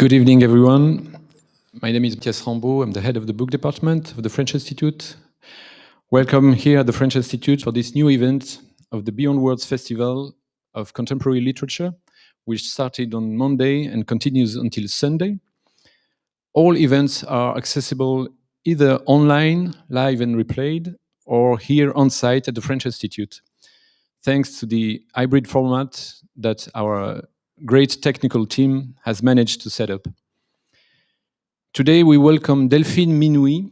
Good evening, everyone. My name is Mathias Rambaud. I'm the head of the book department of the French Institute. Welcome here at the French Institute for this new event of the Beyond Words Festival of Contemporary Literature, which started on Monday and continues until Sunday. All events are accessible either online, live and replayed, or here on site at the French Institute, thanks to the hybrid format that our great technical team has managed to set up. Today we welcome Delphine Minoui,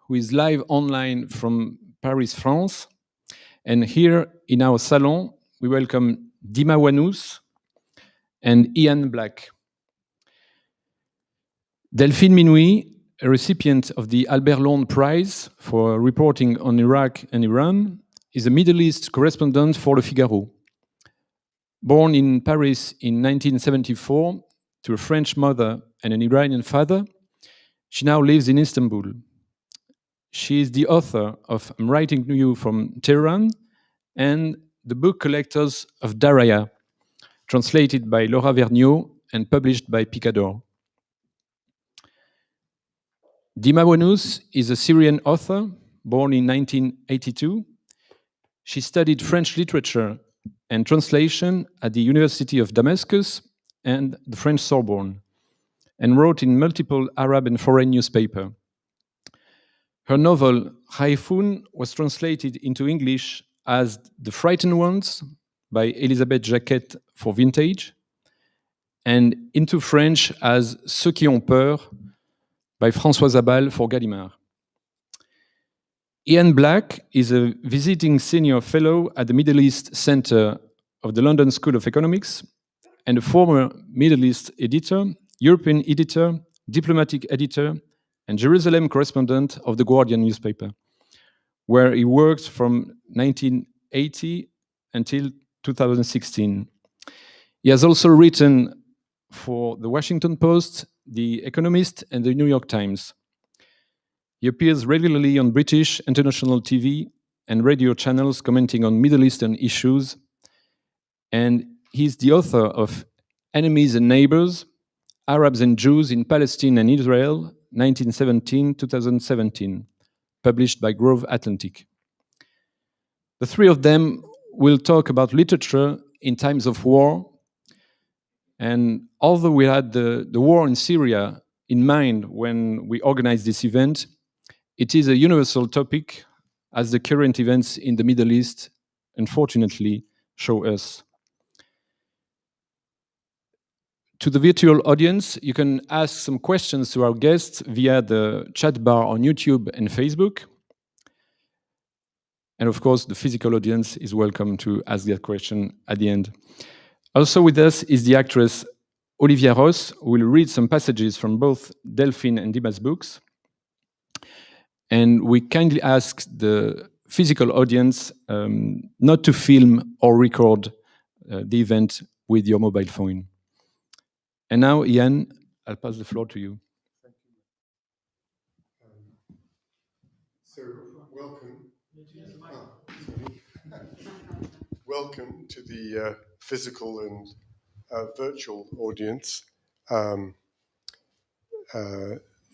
who is live online from Paris, France. And here in our salon, we welcome Dima Wannous and Ian Black. Delphine Minoui, a recipient of the Albert Londres-prized for reporting on Iraq and Iran, is a Middle East correspondent for Le Figaro. Born in Paris in 1974 to a French mother and an Iranian father, she now lives in Istanbul. She is the author of I'm Writing to You from Tehran and the Book Collectors of Daraya, translated by Laura Vergniaud and published by Picador. Dima Wannous is a Syrian author, born in 1982. She studied French literature and translation at the University of Damascus and the French Sorbonne, and wrote in multiple Arab and foreign newspapers. Her novel, Haïfoun, was translated into English as The Frightened Ones by Elisabeth Jacquet for Vintage, and into French as Ceux qui ont peur by François Zabal for Gallimard. Ian Black is a visiting senior fellow at the Middle East Center of the London School of Economics and a former Middle East editor, European editor, diplomatic editor, and Jerusalem correspondent of the Guardian newspaper, where he worked from 1980 until 2016. He has also written for the Washington Post, The Economist, and the New York Times. He appears regularly on British international TV and radio channels commenting on Middle Eastern issues, and he's the author of Enemies and Neighbors, Arabs and Jews in Palestine and Israel, 1917-2017, published by Grove Atlantic. The three of them will talk about literature in times of war. And although we had the war in Syria in mind when we organized this event, it is a universal topic, as the current events in the Middle East, unfortunately, show us. To the virtual audience, you can ask some questions to our guests via the chat bar on YouTube and Facebook. And of course, the physical audience is welcome to ask their question at the end. Also with us is the actress Olivia Ross, who will read some passages from both Delphine and Dima's books. And we kindly ask the physical audience not to film or record the event with your mobile phone. And now, Ian, I'll pass the floor to you. Thank you. So, welcome. Welcome to the physical and virtual audience.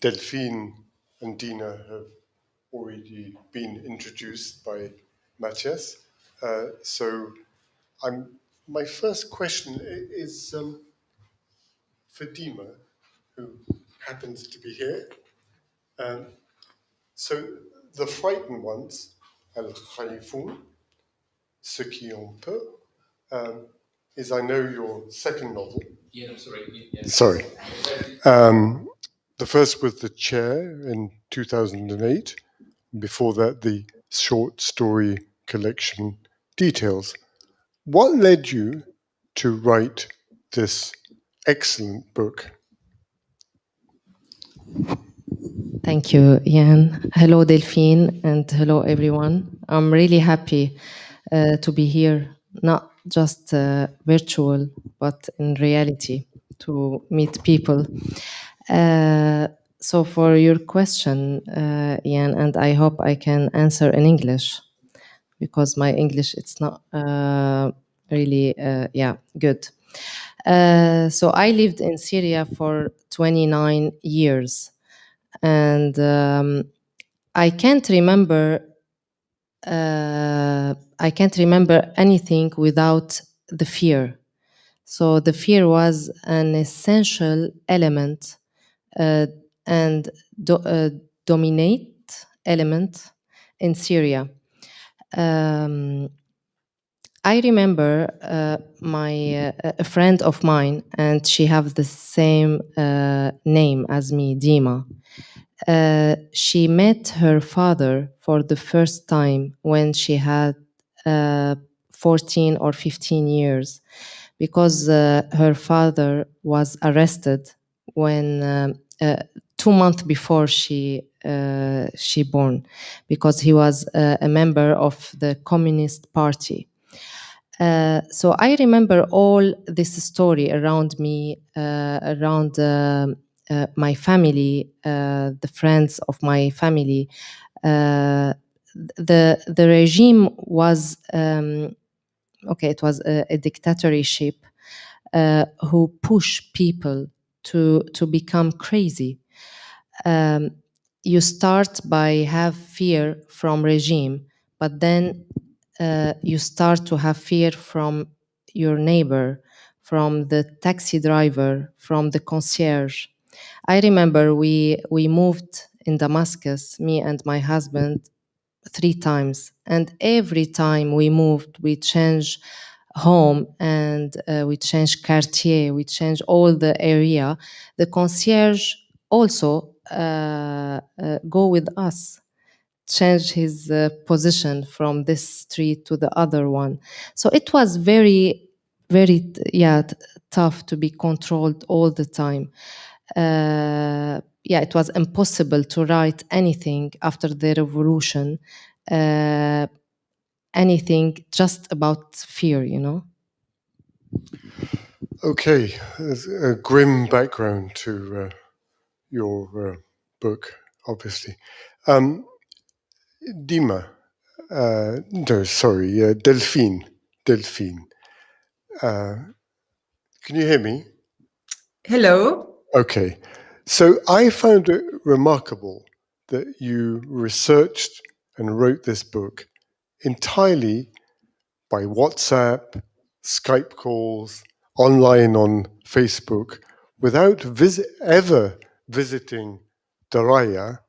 Delphine and Dina have already been introduced by Mathias. So, my first question is for Dima, who happens to be here. So, The Frightened Ones, Al-Haïfoun, Ceux qui ont peur, is, I know, your second novel. Yeah, I'm sorry. Yeah. Sorry. The first was The Chair in 2008. Before that, the short story collection Details. What led you to write this excellent book? Thank you, Ian. Hello, Delphine, and hello, everyone. I'm really happy to be here, not just virtual, but in reality, to meet people. So for your question, Ian, and I hope I can answer in English, because my English, it's not really, good. So I lived in Syria for 29 years, and I can't remember anything without the fear. So the fear was an essential element and dominate element in Syria. I remember a friend of mine, and she have the same name as me, Dima. She met her father for the first time when she had 14 or 15 years, because her father was arrested when 2 months before she born, because he was a member of the Communist Party. So I remember all this story around me, around my family, the friends of my family. The regime was okay. It was a dictatorship who pushed people to become crazy. You start by have fear from regime, but then you start to have fear from your neighbor, from the taxi driver, from the concierge. I remember we moved in Damascus, me and my husband, 3 times, and every time we moved, we changed home, and we changed quartier, we changed all the area. The concierge also go with us, change his position from this street to the other one. So it was very, very, tough to be controlled all the time. It was impossible to write anything after the revolution, anything just about fear, you know. Okay, there's a grim background to your book, obviously. Dima, Delphine. Can you hear me? Hello. Okay, so I found it remarkable that you researched and wrote this book entirely by WhatsApp, Skype calls, online on Facebook, without ever visiting Daraya,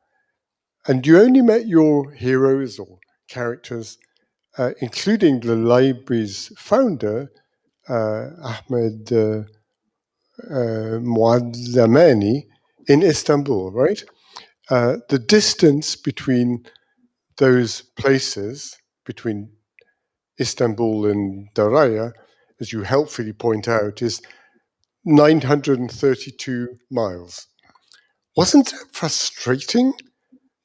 and you only met your heroes or characters, including the library's founder, Ahmed Muazzamani, in Istanbul, right? The distance between those places, between Istanbul and Daraya, as you helpfully point out, is 932 miles. Wasn't it frustrating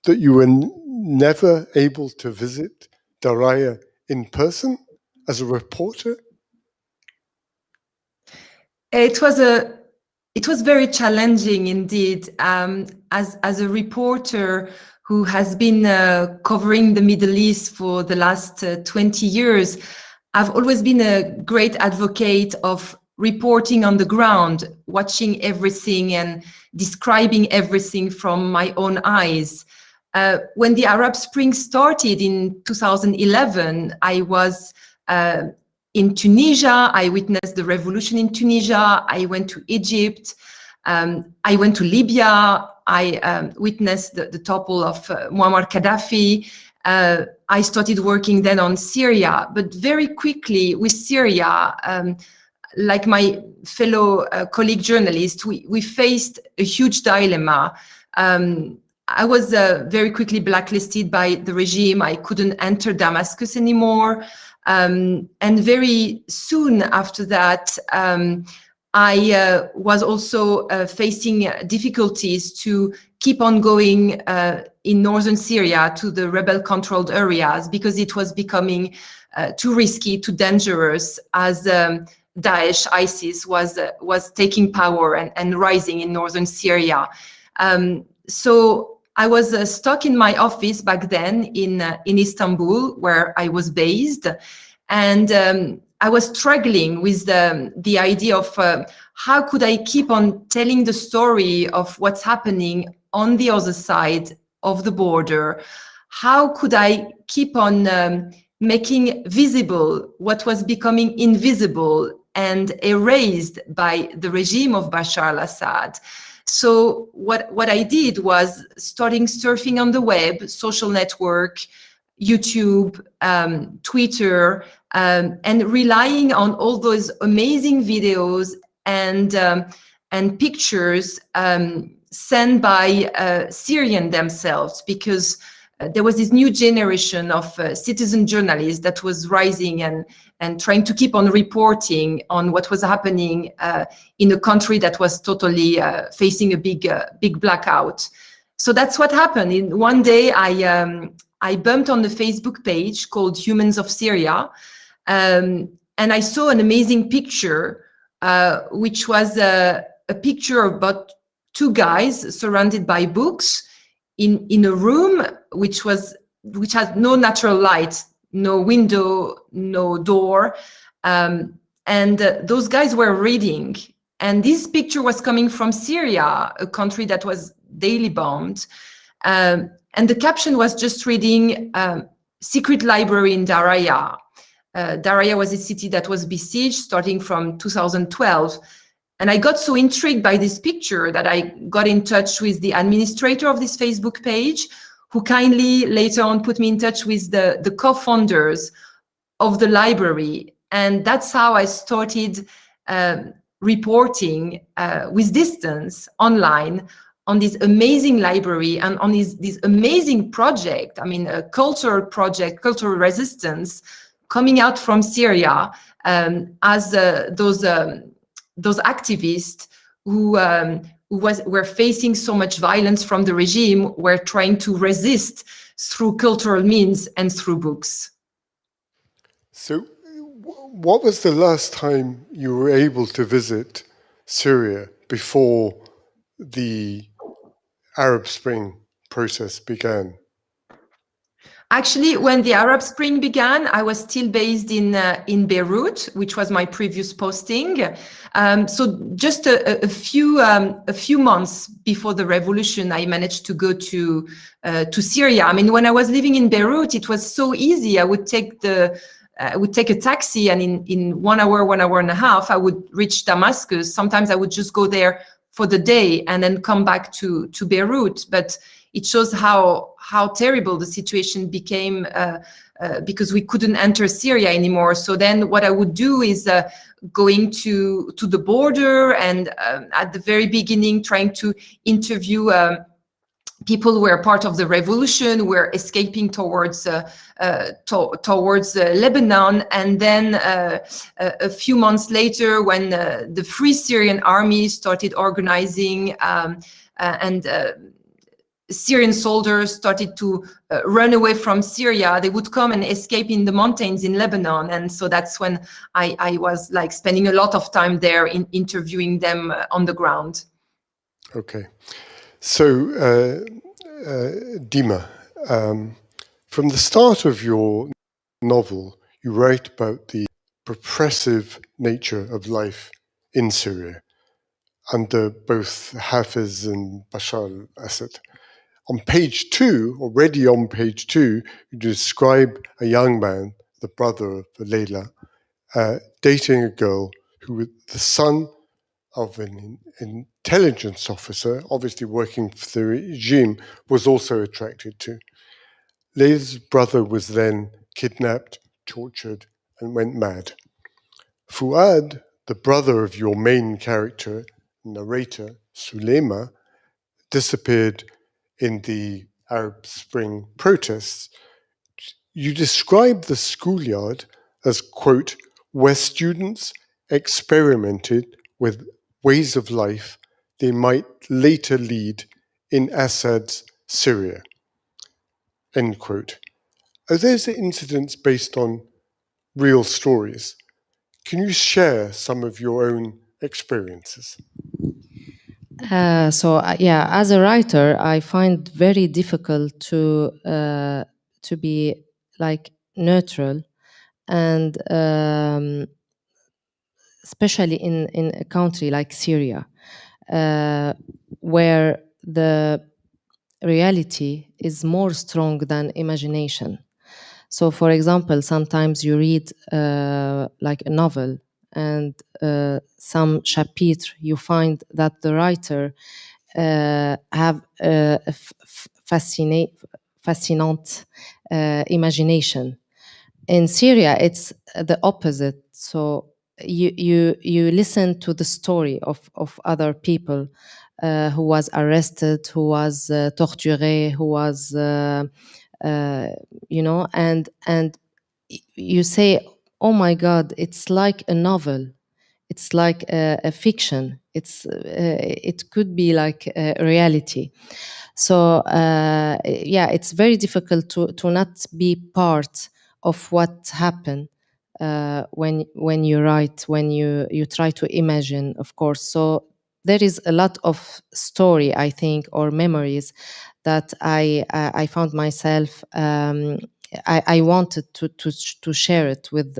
that you were never able to visit Daraya in person as a reporter? It was very challenging indeed. As a reporter who has been covering the Middle East for the last 20 years, I've always been a great advocate of reporting on the ground, watching everything and describing everything from my own eyes. When the Arab Spring started in 2011, I was in Tunisia. I witnessed the revolution in Tunisia. I went to Egypt. I went to Libya. I witnessed the topple of Muammar Gaddafi. I started working then on Syria, but very quickly with Syria, like my fellow colleague journalists, we faced a huge dilemma. I was very quickly blacklisted by the regime. I couldn't enter Damascus anymore. And very soon after that, I was also facing difficulties to keep on going in northern Syria to the rebel-controlled areas, because it was becoming too risky, too dangerous, as Daesh, ISIS was taking power and rising in northern Syria. So I was stuck in my office back then in Istanbul, where I was based. And I was struggling with the idea of how could I keep on telling the story of what's happening on the other side of the border? How could I keep on making visible what was becoming invisible and erased by the regime of Bashar al-Assad? So what I did was starting surfing on the web, social network, YouTube, Twitter, and relying on all those amazing videos and pictures sent by Syrian themselves, because there was this new generation of citizen journalists that was rising and trying to keep on reporting on what was happening in a country that was totally facing a big blackout. So that's what happened. In one day, I bumped on the Facebook page called Humans of Syria, and I saw an amazing picture, which was a picture of about two guys surrounded by books in a room which had no natural light, no window, no door, and those guys were reading. And this picture was coming from Syria, a country that was daily bombed. And the caption was just reading, secret library in Daraya. Daraya was a city that was besieged starting from 2012. And I got so intrigued by this picture that I got in touch with the administrator of this Facebook page, who kindly later on put me in touch with the co-founders of the library. And that's how I started reporting with distance online on this amazing library and on this amazing project. I mean, a cultural project, cultural resistance coming out from Syria, as those activists who were facing so much violence from the regime were trying to resist through cultural means and through books. So what was the last time you were able to visit Syria before the Arab Spring process began? Actually, when the Arab Spring began, I was still based in Beirut, which was my previous posting. So just a few months before the revolution, I managed to go to Syria. I mean, when I was living in Beirut, it was so easy. I would take a taxi, and in 1 hour, 1.5 hours, I would reach Damascus. Sometimes I would just go there for the day and then come back to Beirut. But it shows how terrible the situation became because we couldn't enter Syria anymore. So then what I would do is going to the border and at the very beginning trying to interview people who were part of the revolution, who were escaping towards Lebanon. And then a few months later, when the Free Syrian Army started organizing and Syrian soldiers started to run away from Syria, they would come and escape in the mountains in Lebanon. And so that's when I was like spending a lot of time there in interviewing them on the ground. Okay. So, Dima, from the start of your novel, you write about the repressive nature of life in Syria under both Hafez and Bashar al-Assad. On page 2, already on page 2, you describe a young man, the brother of Layla, dating a girl who was the son of an intelligence officer, obviously working for the regime, was also attracted to. Layla's brother was then kidnapped, tortured, and went mad. Fuad, the brother of your main character, narrator, Sulema, disappeared in the Arab Spring protests. You describe the schoolyard as, quote, where students experimented with ways of life they might later lead in Assad's Syria, end quote. Are those incidents based on real stories? Can you share some of your own experiences? Yeah, as a writer, I find very difficult to be like neutral and especially in a country like Syria, where the reality is more strong than imagination. So, for example, sometimes you read like a novel, and some chapitre you find that the writer have a fascinant imagination. In Syria, it's the opposite. So you listen to the story of other people who was arrested, who was torturé, who was and you say, oh my God, it's like a novel, it's like a fiction, it could be like a reality. So yeah, it's very difficult to not be part of what happened when you write, when you try to imagine, of course. So there is a lot of story, I think, or memories that I found myself. I wanted to share it with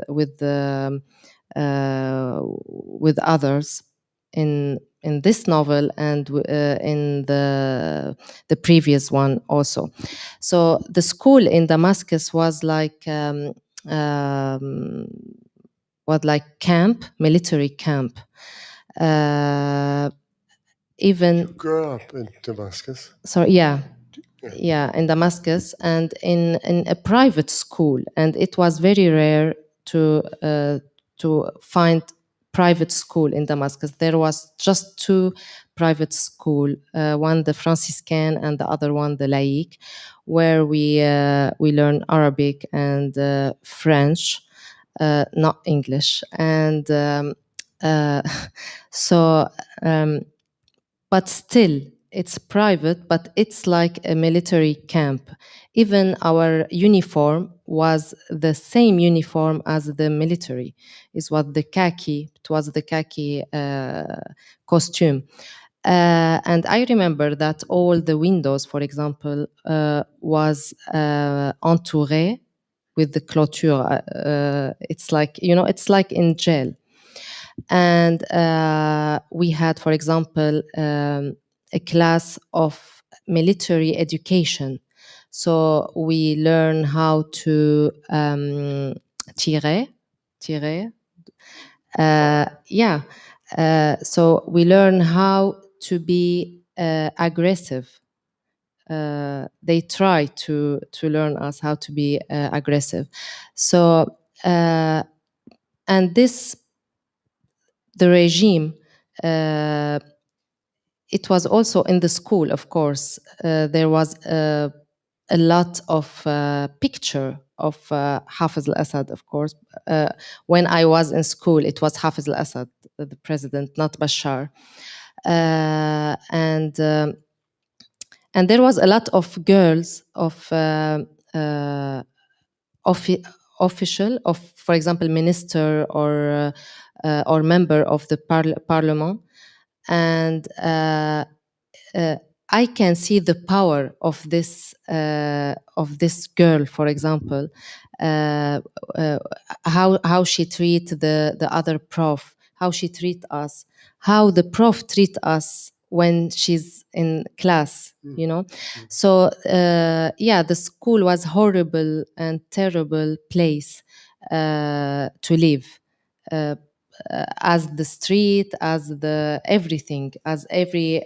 others in this novel and in the previous one also. So the school in Damascus was like camp, military camp. Even You grew up in Damascus? so yeah, in Damascus, and in a private school, and it was very rare to find private school in Damascus. There was just two private school, one the Franciscan and the other one the Laïque, where we learn Arabic and French, not English, and so. But still, it's private, but it's like a military camp. Even our uniform was the same uniform as the military. It was the khaki costume. And I remember that all the windows, for example, was entouré with the clôture. It's like, it's like in jail. And we had, for example, a class of military education. So we learn how to tirer. Yeah. So we learn how to be aggressive. They try to learn us how to be aggressive. So and the regime, it was also in the school, of course. There was a lot of picture of Hafiz al-Assad, of course. When I was in school, it was Hafiz al-Assad, the president, not Bashar. And there was a lot of girls of official, of, for example, minister or member of the parliament, and I can see the power of this girl, for example, how she treat the other prof, how she treat us, how the prof treat us when she's in class, So yeah, the school was horrible and terrible place to live. As the street, as the everything, as every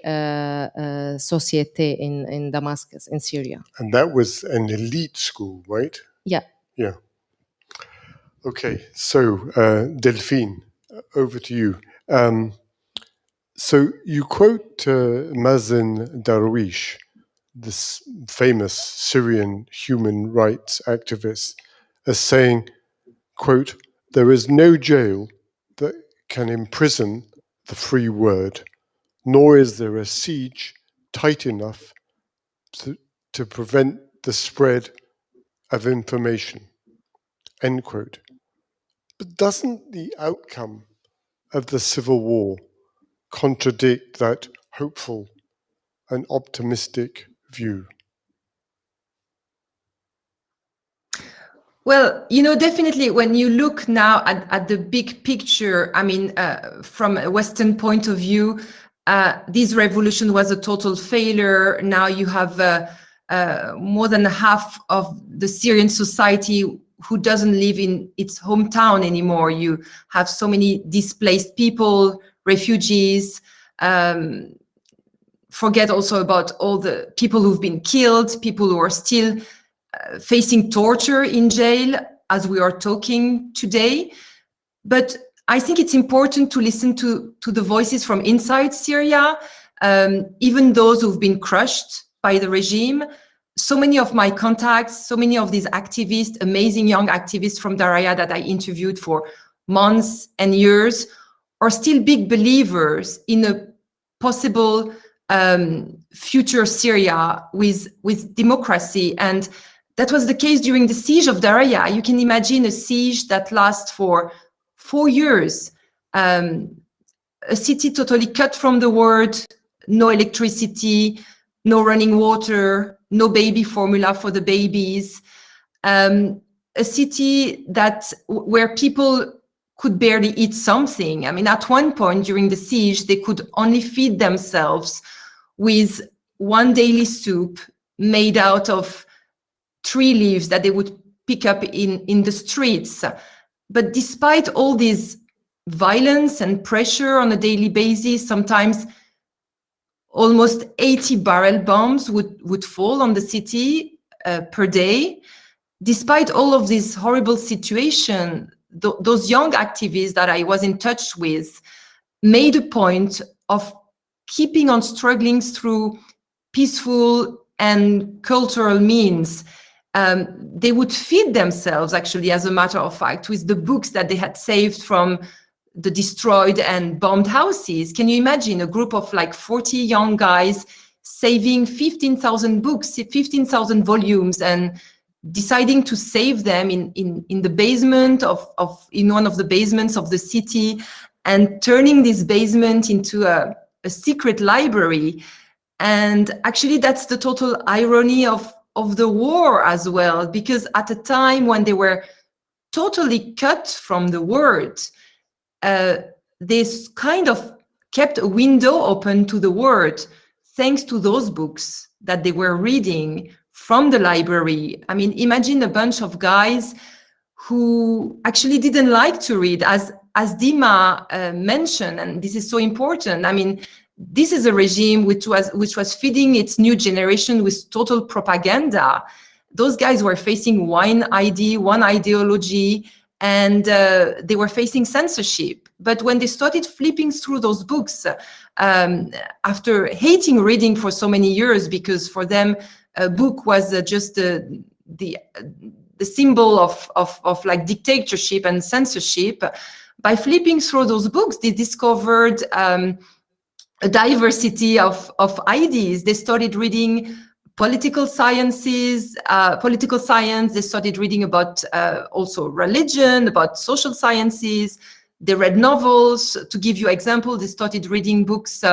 societe in Damascus, in Syria. And that was an elite school, right? Yeah. Yeah. Okay, so Delphine, over to you. So you quote Mazen Darwish, this famous Syrian human rights activist, as saying, quote, "There is no jail that can imprison the free word, nor is there a siege tight enough to prevent the spread of information," end quote. But doesn't the outcome of the civil war contradict that hopeful and optimistic view? Well, you know, definitely when you look now at the big picture, I mean, from a Western point of view, this revolution was a total failure. Now you have more than half of the Syrian society who doesn't live in its hometown anymore. You have so many displaced people, refugees. Forget also about all the people who've been killed, people who are still facing torture in jail as we are talking today. But I think it's important to listen to the voices from inside Syria, even those who've been crushed by the regime. So many of my contacts, so many of these activists, amazing young activists from Daraya that I interviewed for months and years, are still big believers in a possible future Syria with democracy. And that was the case during the siege of Daraya. You can imagine a siege that lasts for 4 years, a city totally cut from the world, no electricity, no running water, no baby formula for the babies, a city where people could barely eat something. I mean, at one point during the siege, they could only feed themselves with one daily soup made out of tree leaves that they would pick up in the streets. But despite all this violence and pressure on a daily basis, sometimes almost 80 barrel bombs would fall on the city per day. Despite all of this horrible situation, those young activists that I was in touch with made a point of keeping on struggling through peaceful and cultural means. They would feed themselves, actually, as a matter of fact, with the books that they had saved from the destroyed and bombed houses. Can you imagine a group of like 40 young guys saving 15,000 books, 15,000 volumes, and deciding to save them in the basement in one of the basements of the city, and turning this basement into a secret library? And actually, that's the total irony of the war as well, because at a time when they were totally cut from the world, they kind of kept a window open to the world thanks to those books that they were reading from the library. I mean, imagine a bunch of guys who actually didn't like to read, as Dima mentioned, and this is so important. I mean, this is a regime which was feeding its new generation with total propaganda. Those guys were facing one ideology, and they were facing censorship. But when they started flipping through those books, after hating reading for so many years, because for them a book was just the symbol of like dictatorship and censorship, by flipping through those books, they discovered a diversity of ideas. They started reading political science. They started reading about also religion, about social sciences. They read novels. To give you example, they started reading books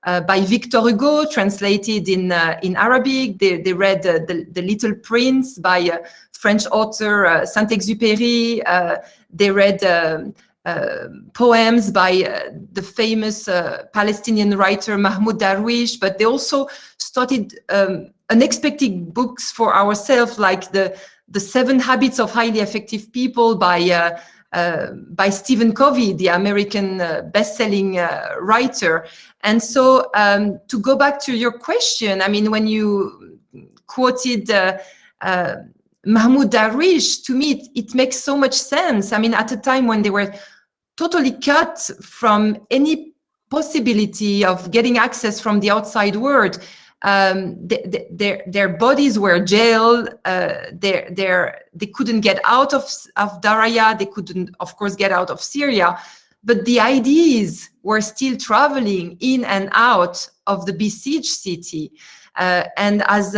by Victor Hugo, translated in Arabic. They read The Little Prince by French author Saint-Exupéry. They read poems by the famous Palestinian writer Mahmoud Darwish, but they also started unexpected books for ourselves, like the 7 Habits of Highly Effective People by Stephen Covey, the American best-selling writer. And so to go back to your question, I mean, when you quoted Mahmoud Darwish, to me, it makes so much sense. I mean, at a time when they were totally cut from any possibility of getting access from the outside world, their bodies were jailed. They couldn't get out of Daraya. They couldn't, of course, get out of Syria. But the ideas were still traveling in and out of the besieged city. And as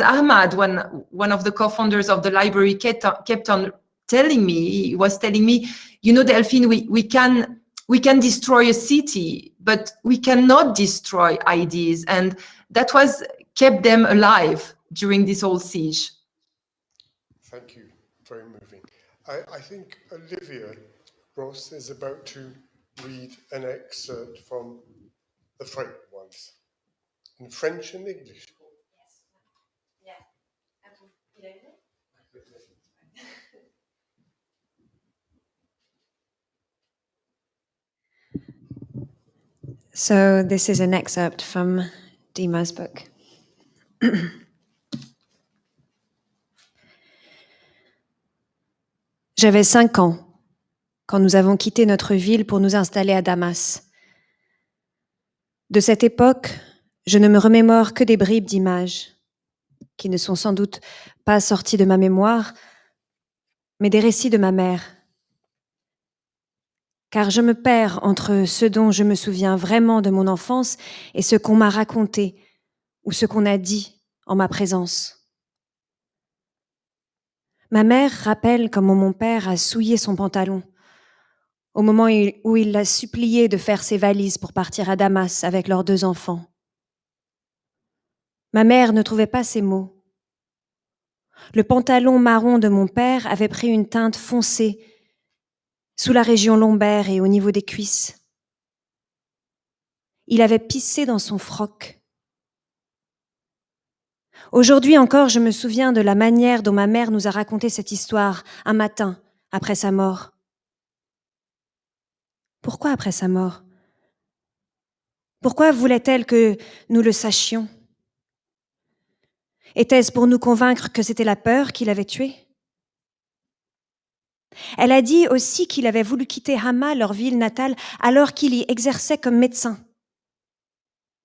Ahmad, one of the co-founders of the library, kept on telling me, he was telling me, you know, Delphine, we can destroy a city, but we cannot destroy ideas. And that was kept them alive during this whole siege. Thank you. very moving. I think Olivia Ross is about to read an excerpt from The Frightened Ones in French and English. So this is an excerpt from Dima's book. J'avais 5 ans quand nous avons quitté notre ville pour nous installer à Damas. De cette époque, je ne me remémore que des bribes d'images, qui ne sont sans doute pas sorties de ma mémoire, mais des récits de ma mère. Car je me perds entre ce dont je me souviens vraiment de mon enfance et ce qu'on m'a raconté ou ce qu'on a dit en ma présence. Ma mère rappelle comment mon père a souillé son pantalon au moment où il l'a supplié de faire ses valises pour partir à Damas avec leurs 2 enfants. Ma mère ne trouvait pas ces mots. Le pantalon marron de mon père avait pris une teinte foncée sous la région lombaire et au niveau des cuisses. Il avait pissé dans son froc. Aujourd'hui encore, je me souviens de la manière dont ma mère nous a raconté cette histoire un matin après sa mort. Pourquoi après sa mort ? Pourquoi voulait-elle que nous le sachions ? Était-ce pour nous convaincre que c'était la peur qui l'avait tué ? Elle a dit aussi qu'il avait voulu quitter Hama, leur ville natale, alors qu'il y exerçait comme médecin.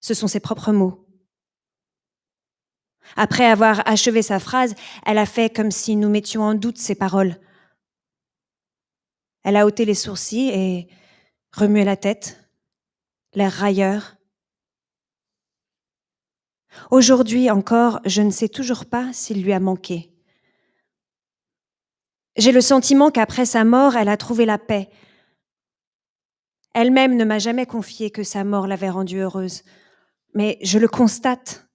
Ce sont ses propres mots. Après avoir achevé sa phrase, elle a fait comme si nous mettions en doute ses paroles. Elle a ôté les sourcils et remué la tête, l'air railleur. Aujourd'hui encore, je ne sais toujours pas s'il lui a manqué. J'ai le sentiment qu'après sa mort, elle a trouvé la paix. Elle-même ne m'a jamais confié que sa mort l'avait rendue heureuse. Mais je le constate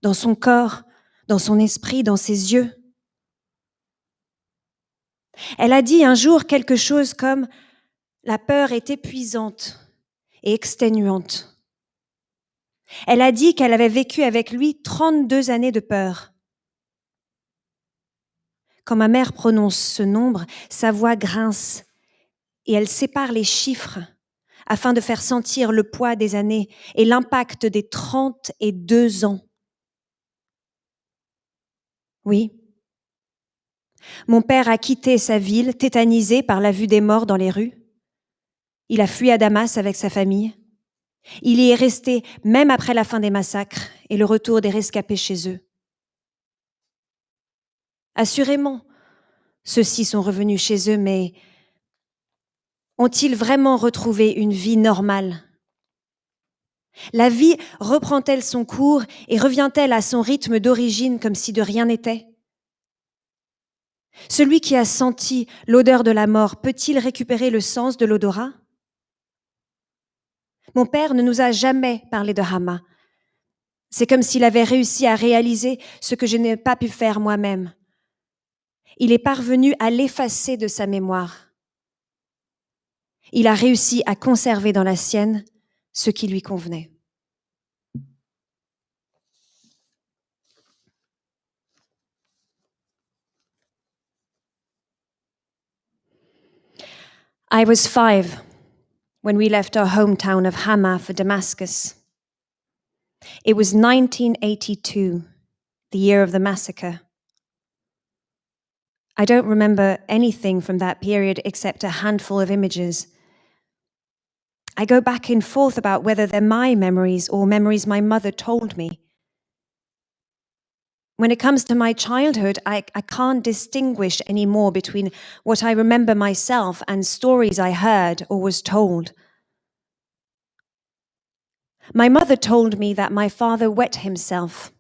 dans son corps, dans son esprit, dans ses yeux. Elle a dit un jour quelque chose comme « La peur est épuisante et exténuante ». Elle a dit qu'elle avait vécu avec lui 32 années de peur. Quand ma mère prononce ce nombre, sa voix grince et elle sépare les chiffres afin de faire sentir le poids des années et l'impact des 32 ans. Oui, mon père a quitté sa ville, tétanisé par la vue des morts dans les rues. Il a fui à Damas avec sa famille. Il y est resté même après la fin des massacres et le retour des rescapés chez eux. Assurément, ceux-ci sont revenus chez eux, mais ont-ils vraiment retrouvé une vie normale ? La vie reprend-elle son cours et revient-elle à son rythme d'origine comme si de rien n'était ? Celui qui a senti l'odeur de la mort peut-il récupérer le sens de l'odorat ? Mon père ne nous a jamais parlé de Hama. C'est comme s'il avait réussi à réaliser ce que je n'ai pas pu faire moi-même. Il est parvenu à l'effacer de sa mémoire. Il a réussi à conserver dans la sienne ce qui lui convenait. I was 5 when we left our hometown of Hama for Damascus. It was 1982, the year of the massacre. I don't remember anything from that period except a handful of images. I go back and forth about whether they're my memories or memories my mother told me. When it comes to my childhood, I can't distinguish anymore between what I remember myself and stories I heard or was told. My mother told me that my father wet himself,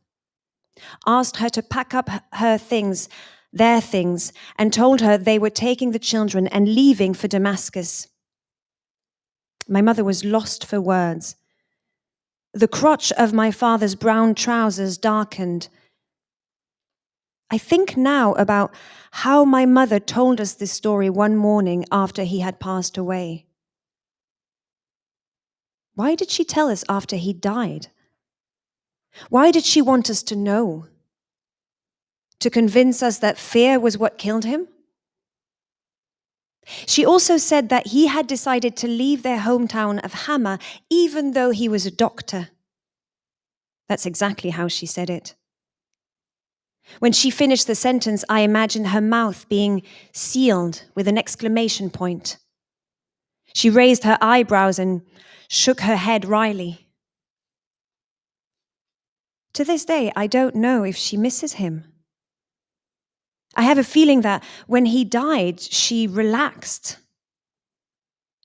asked her to pack up her things, their things, and told her they were taking the children and leaving for Damascus. My mother was lost for words. The crotch of my father's brown trousers darkened. I think now about how my mother told us this story one morning after he had passed away. Why did she tell us after he died? Why did she want us to know? To convince us that fear was what killed him? She also said that he had decided to leave their hometown of Hama even though he was a doctor. That's exactly how she said it. When she finished the sentence, I imagined her mouth being sealed with an exclamation point. She raised her eyebrows and shook her head wryly. To this day, I don't know if she misses him. I have a feeling that when he died, she relaxed.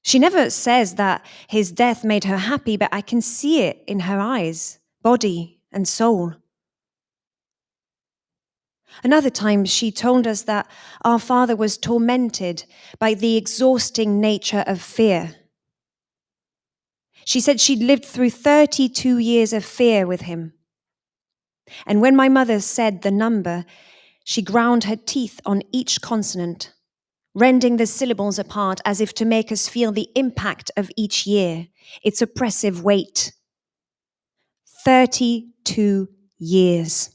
She never says that his death made her happy, but I can see it in her eyes, body, and soul. Another time, she told us that our father was tormented by the exhausting nature of fear. She said she'd lived through 32 years of fear with him. And when my mother said the number, she ground her teeth on each consonant, rending the syllables apart as if to make us feel the impact of each year, its oppressive weight. 32 years.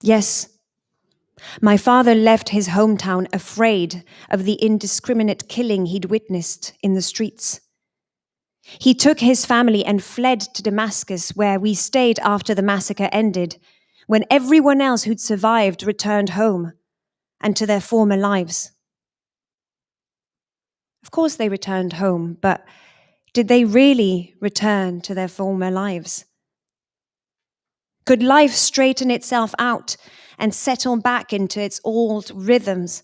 Yes, my father left his hometown afraid of the indiscriminate killing he'd witnessed in the streets. He took his family and fled to Damascus, where we stayed after the massacre ended, when everyone else who'd survived returned home and to their former lives. Of course they returned home, but did they really return to their former lives? Could life straighten itself out and settle back into its old rhythms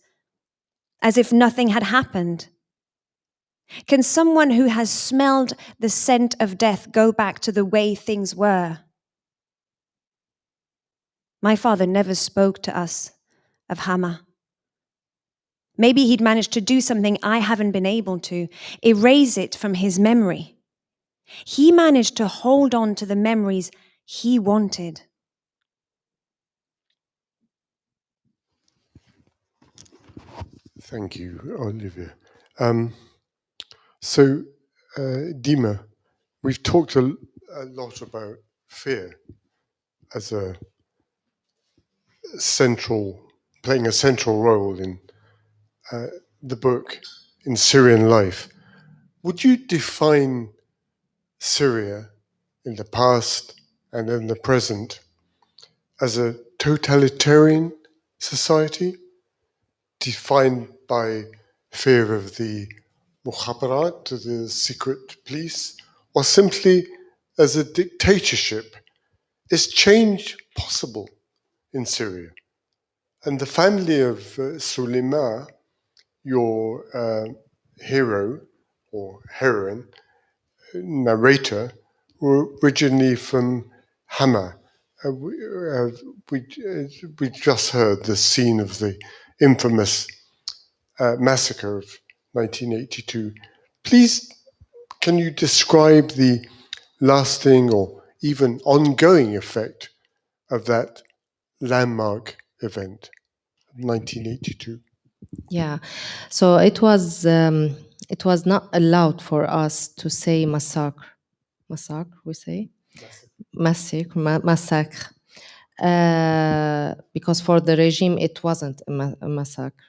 as if nothing had happened? Can someone who has smelled the scent of death go back to the way things were? My father never spoke to us of Hama. Maybe he'd managed to do something I haven't been able to, erase it from his memory. He managed to hold on to the memories he wanted. Thank you, Olivia. Dima, we've talked a lot about fear as playing a central role in the book, in Syrian life. Would you define Syria in the past and in the present as a totalitarian society defined by fear of the mukhabarat, the secret police, or simply as a dictatorship? Is change possible in Syria? And the family of Sulema, your hero or heroine, narrator, were originally from Hama. We just heard the scene of the infamous massacre of 1982. Please, can you describe the lasting or even ongoing effect of that landmark event, 1982? Yeah, so it was not allowed for us to say massacre. Massacre, we say? Massacre. Because for the regime, it wasn't a massacre.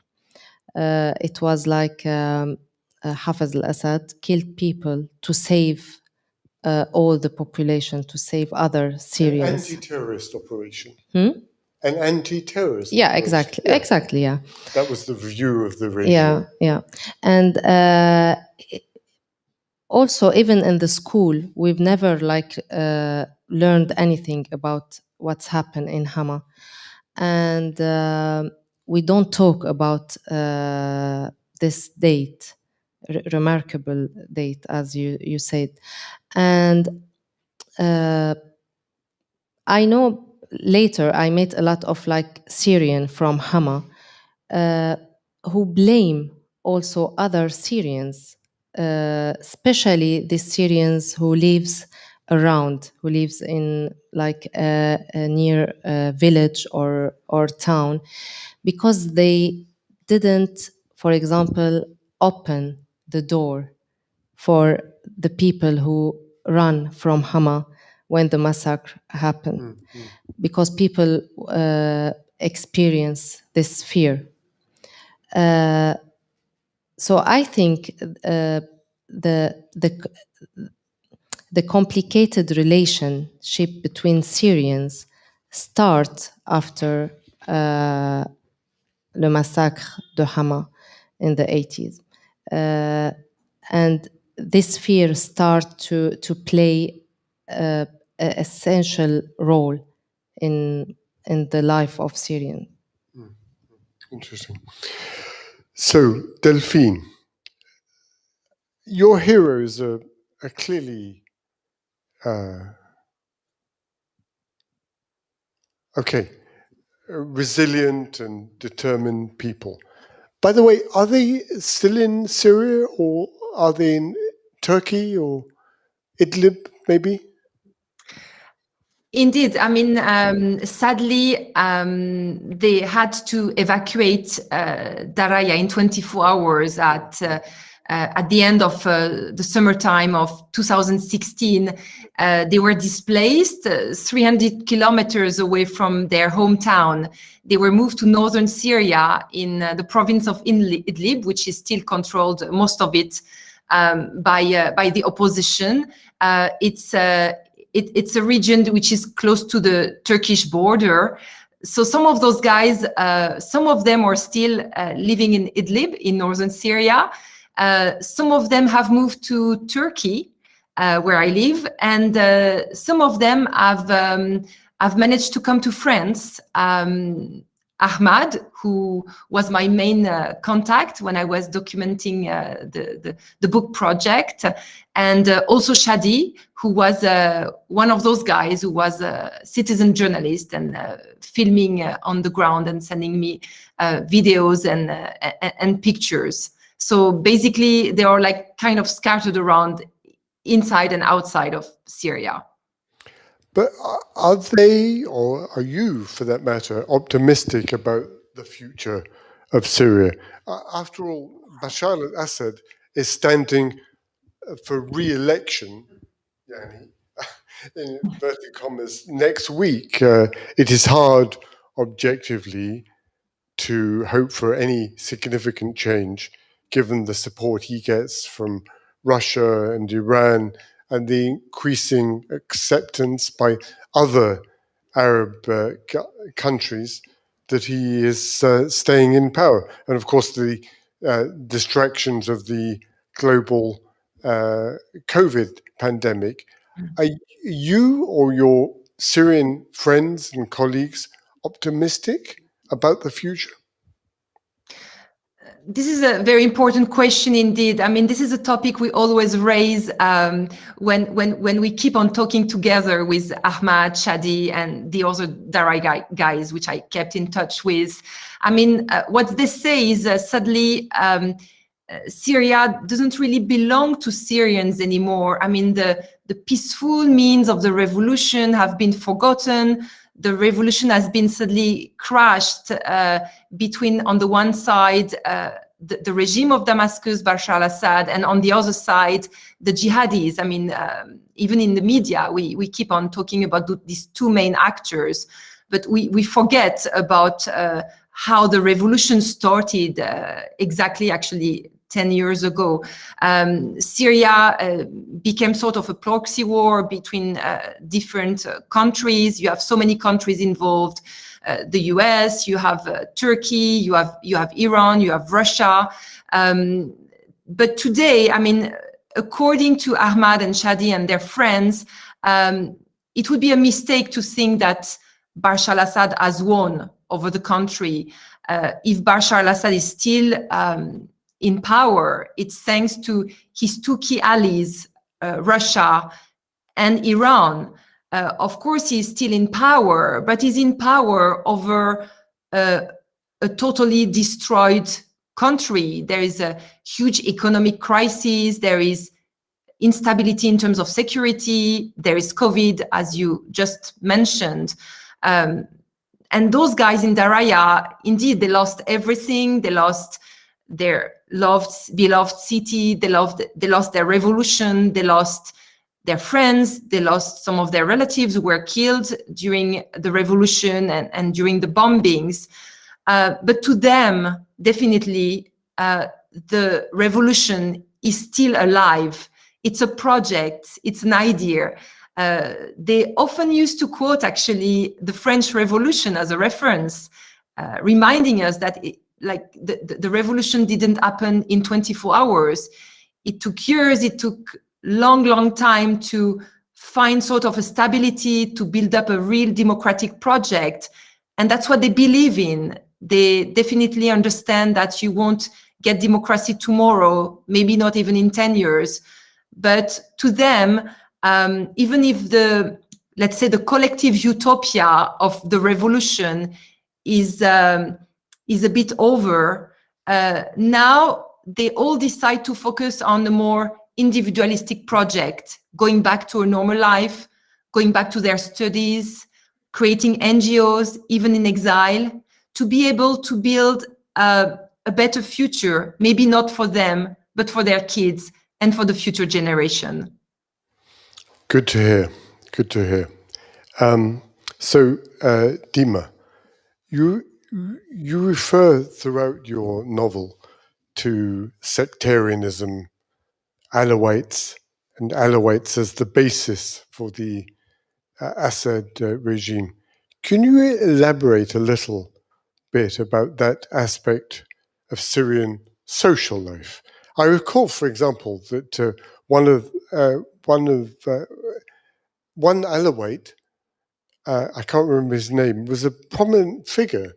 It was like Hafez al-Assad killed people to save all the population, to save other Syrians. An anti-terrorist operation. Hmm? An anti-terrorist Yeah, operation. exactly. Yeah. Exactly, yeah. That was the view of the regime. Yeah. And also, even in the school, we've never learned anything about what's happened in Hama. And we don't talk about this date, remarkable date, as you said. And I know later I met a lot of Syrian from Hama who blame also other Syrians, especially the Syrians who lives around, who lives in like a near village or town, because they didn't, for example, open the door for the people who run from Hama when the massacre happened, because people experience this fear. So I think the complicated relationship between Syrians start after le massacre de Hama in the 80s. And this fear start to play an essential role in the life of Syrians. Interesting. So, Delphine, your heroes are clearly resilient and determined people. By the way, are they still in Syria, or are they in Turkey or Idlib, maybe? Indeed, I mean, sadly, they had to evacuate Daraya in 24 hours at the end of the summertime of 2016. They were displaced 300 kilometers away from their hometown. They were moved to northern Syria in the province of Idlib, which is still controlled, most of it, by the opposition. It's a region which is close to the Turkish border. So some of those guys, some of them are still living in Idlib in northern Syria. Some of them have moved to Turkey, where I live, and some of them have managed to come to France. Ahmad, who was my main contact when I was documenting the book project, and also Shadi, who was one of those guys who was a citizen journalist and filming on the ground and sending me videos and pictures. So basically, they are like kind of scattered around inside and outside of Syria. But are they, or are you, for that matter, optimistic about the future of Syria? After all, Bashar al-Assad is standing for re-election, in inverted commas, next week. It is hard, objectively, to hope for any significant change, given the support he gets from Russia and Iran, and the increasing acceptance by other Arab countries that he is staying in power. And of course, the distractions of the global COVID pandemic. Are you or your Syrian friends and colleagues optimistic about the future? This is a very important question indeed. I mean, this is a topic we always raise when we keep on talking together with Ahmad, Shadi, and the other Daraya guys, which I kept in touch with. I mean, what they say is sadly, Syria doesn't really belong to Syrians anymore. I mean, the peaceful means of the revolution have been forgotten. The revolution has been suddenly crashed between, on the one side, the regime of Damascus, Bashar al-Assad, and on the other side, the jihadis. I mean, even in the media, we keep on talking about these two main actors, but we forget about how the revolution started exactly, actually, 10 years ago. Syria became sort of a proxy war between different countries. You have so many countries involved. The US, you have Turkey, you have Iran, you have Russia. But today, I mean, according to Ahmad and Shadi and their friends, it would be a mistake to think that Bashar al-Assad has won over the country. If Bashar al-Assad is still in power, it's thanks to his two key allies, Russia and Iran. Of course, he's still in power, but he's in power over a totally destroyed country. There is a huge economic crisis. There is instability in terms of security. There is COVID, as you just mentioned. And those guys in Daraya, indeed, they lost everything. They lost their beloved city. They lost their revolution. They lost their friends. They lost some of their relatives who were killed during the revolution and during the bombings. But to them, definitely, the revolution is still alive. It's a project. It's an idea. They often used to quote, actually, the French Revolution as a reference, reminding us that the revolution didn't happen in 24 hours. It took years. It took long time to find sort of a stability, to build up a real democratic project. And that's what they believe in. They definitely understand that you won't get democracy tomorrow, maybe not even in 10 years. But to them, even if let's say the collective utopia of the revolution is a bit over, now they all decide to focus on the more individualistic project, going back to a normal life, going back to their studies, creating NGOs, even in exile, to be able to build a better future, maybe not for them, but for their kids and for the future generation. Good to hear. Good to hear. So, Dima, you refer throughout your novel to sectarianism, Alawites, and Alawites as the basis for the Assad regime. Can you elaborate a little bit about that aspect of Syrian social life? I recall, for example, that one Alawite, I can't remember his name, was a prominent figure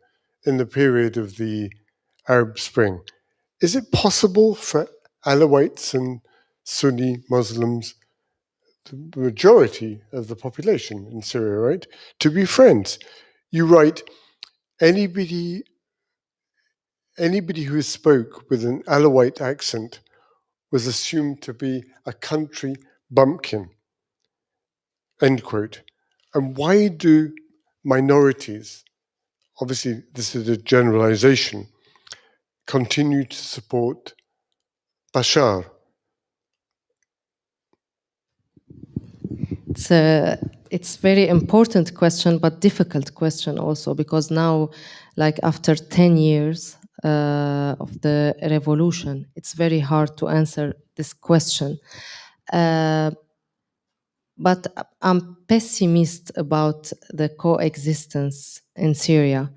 in the period of the Arab Spring. Is it possible for Alawites and Sunni Muslims, the majority of the population in Syria, right, to be friends? You write, anybody who spoke with an Alawite accent was assumed to be a country bumpkin, end quote. And why do minorities, obviously this is a generalization, continue to support Bashar? It's very important question, but difficult question also, because now, like after 10 years of the revolution, it's very hard to answer this question. But I'm pessimist about the coexistence in Syria,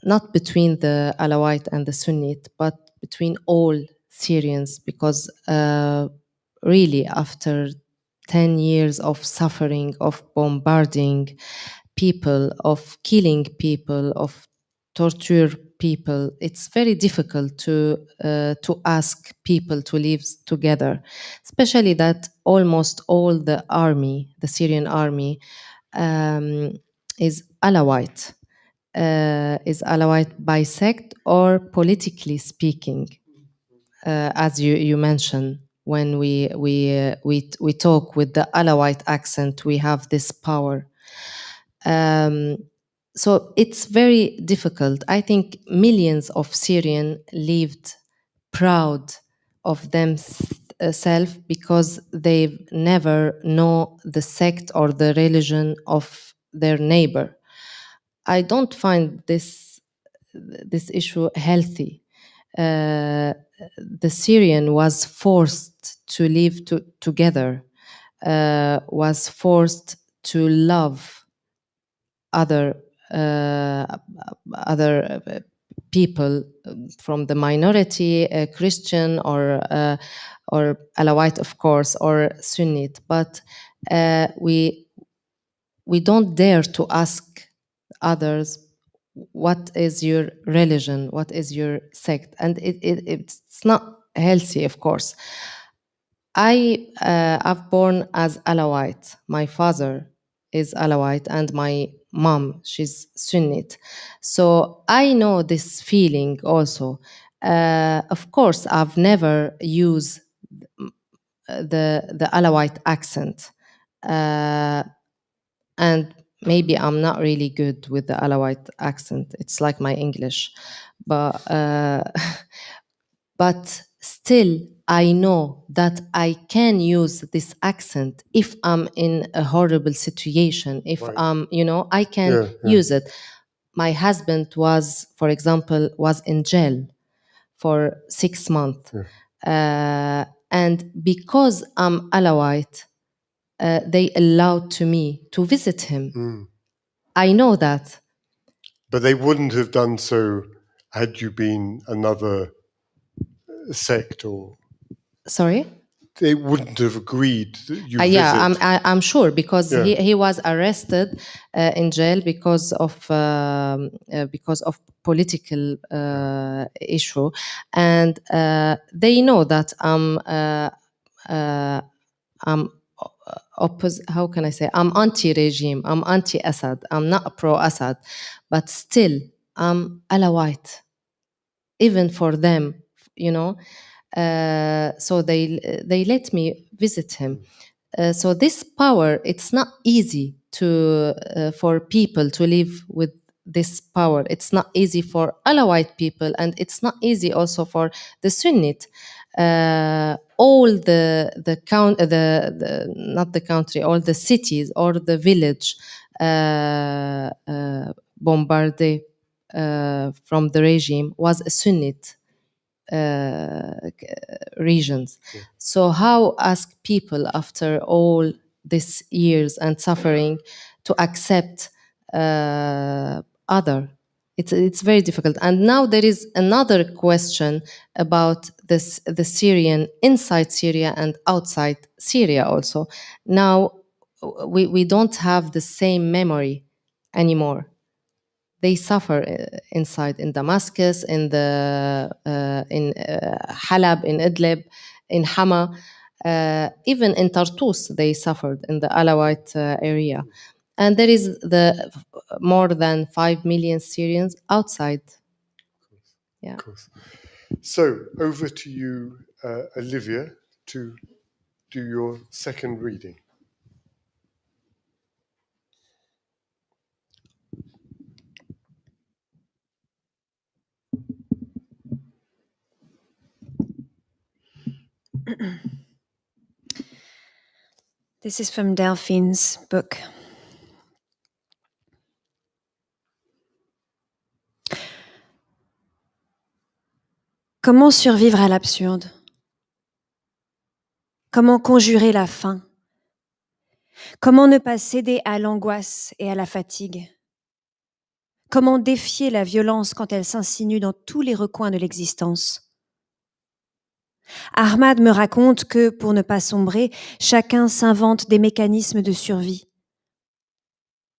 not between the Alawite and the Sunnite, but between all Syrians, because really after 10 years of suffering, of bombarding people, of killing people, of torture people, it's very difficult to ask people to live together, especially that almost all the army, the Syrian army, is Alawite. Is Alawite by sect or politically speaking, as you mentioned. When we talk with the Alawite accent, we have this power. So it's very difficult. I think millions of Syrians lived proud of themselves because they've never know the sect or the religion of their neighbor. I don't find this issue healthy. The Syrian was forced to live together, was forced to love other people from the minority, Christian or Alawite, of course, or Sunnite. But we don't dare to ask others, what is your religion, what is your sect? And it's not healthy, of course. I've born as Alawite. My father is Alawite and my mom, she's Sunnite. So I know this feeling also. Of course, I've never used the Alawite accent. And maybe I'm not really good with the Alawite accent. It's like my English, but but still I know that I can use this accent if I'm in a horrible situation. If Right. I can use it. My husband was, for example, was in jail for 6 months. And because I'm Alawite, they allowed to me to visit him. I know that. But they wouldn't have done so had you been another sect, or Sorry? they wouldn't have agreed that you visit. Yeah, I'm sure, because he was arrested in jail because of political issue, and they know that I'm how can I say? I'm anti-regime. I'm anti-Assad. I'm not pro-Assad, but still I'm Alawite. Even for them, so they let me visit him. So this power, it's not easy for people to live with this power. It's not easy for Alawite people, and it's not easy also for the Sunnite. All the not the country, all the cities or the village bombarded from the regime was a Sunnite regions. So how ask people after all these years and suffering to accept other? It's very difficult. And now there is another question about the Syrian inside Syria and outside Syria also. Now we don't have the same memory anymore. They suffer inside, in Damascus, in Halab, in Idlib, in Hama, even in Tartus. They suffered in the Alawite area, and there is the more than 5 million Syrians outside. Yeah. Of course. So over to you, Olivia, to do your second reading. This is from Delphine's book. Comment survivre à l'absurde? Comment conjurer la faim? Comment ne pas céder à l'angoisse et à la fatigue? Comment défier la violence quand elle s'insinue dans tous les recoins de l'existence? Ahmad me raconte que, pour ne pas sombrer, chacun s'invente des mécanismes de survie.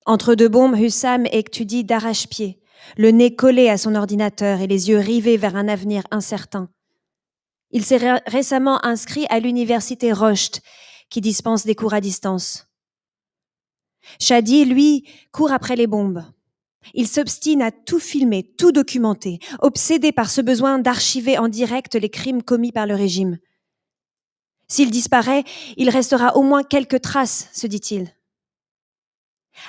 Entre deux bombes, Hussam étudie d'arrache-pied, le nez collé à son ordinateur et les yeux rivés vers un avenir incertain. Il s'est récemment inscrit à l'université Rocht, qui dispense des cours à distance. Shadi, lui, court après les bombes. Il s'obstine à tout filmer, tout documenter, obsédé par ce besoin d'archiver en direct les crimes commis par le régime. S'il disparaît, il restera au moins quelques traces, se dit-il.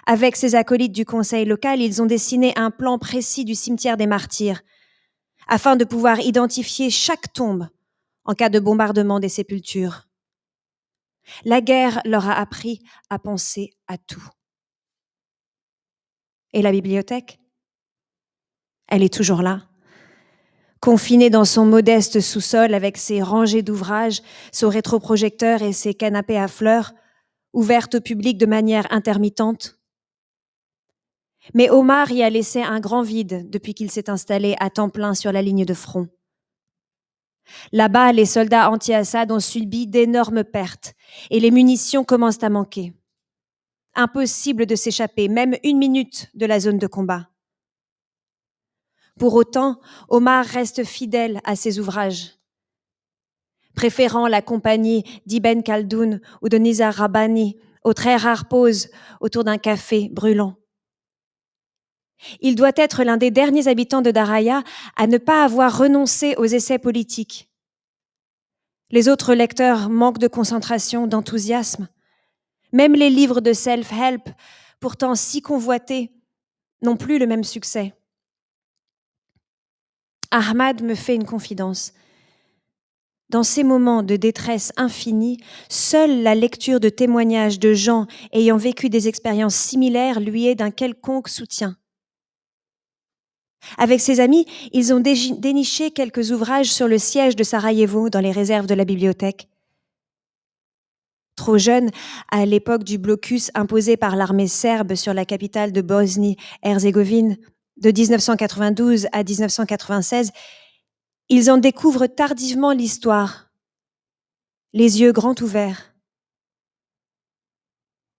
Avec ses acolytes du conseil local, ils ont dessiné un plan précis du cimetière des martyrs, afin de pouvoir identifier chaque tombe en cas de bombardement des sépultures. La guerre leur a appris à penser à tout. Et la bibliothèque? Elle est toujours là. Confinée dans son modeste sous-sol avec ses rangées d'ouvrages, son rétroprojecteur et ses canapés à fleurs, ouverte au public de manière intermittente. Mais Omar y a laissé un grand vide depuis qu'il s'est installé à temps plein sur la ligne de front. Là-bas, les soldats anti-Assad ont subi d'énormes pertes et les munitions commencent à manquer. Impossible de s'échapper, même 1 minute de la zone de combat. Pour autant, Omar reste fidèle à ses ouvrages, préférant la compagnie d'Ibn Khaldoun ou de Nizar Rabbani aux très rares pauses autour d'un café brûlant. Il doit être l'un des derniers habitants de Daraya à ne pas avoir renoncé aux essais politiques. Les autres lecteurs manquent de concentration, d'enthousiasme. Même les livres de self-help, pourtant si convoités, n'ont plus le même succès. Ahmad me fait une confidence. Dans ces moments de détresse infinie, seule la lecture de témoignages de gens ayant vécu des expériences similaires lui est d'un quelconque soutien. Avec ses amis, ils ont déniché quelques ouvrages sur le siège de Sarajevo dans les réserves de la bibliothèque. Trop jeune, à l'époque du blocus imposé par l'armée serbe sur la capitale de Bosnie-Herzégovine, de 1992 à 1996, ils en découvrent tardivement l'histoire, les yeux grands ouverts.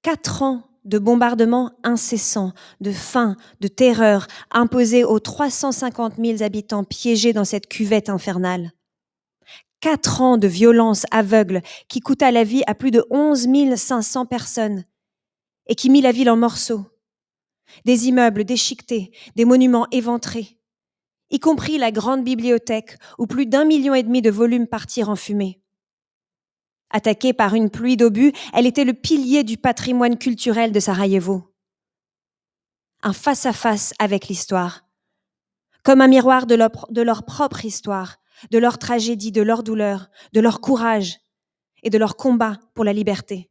4 ans de bombardements incessants, de faim, de terreur, imposés aux 350 000 habitants piégés dans cette cuvette infernale. 4 ans de violence aveugle qui coûta la vie à plus de 11 500 personnes et qui mit la ville en morceaux. Des immeubles déchiquetés, des monuments éventrés, y compris la grande bibliothèque où plus d'1,5 million de volumes partirent en fumée. Attaquée par une pluie d'obus, elle était le pilier du patrimoine culturel de Sarajevo. Un face-à-face avec l'histoire, comme un miroir de leur propre histoire, de leur tragédie, de leur douleur, de leur courage et de leur combat pour la liberté.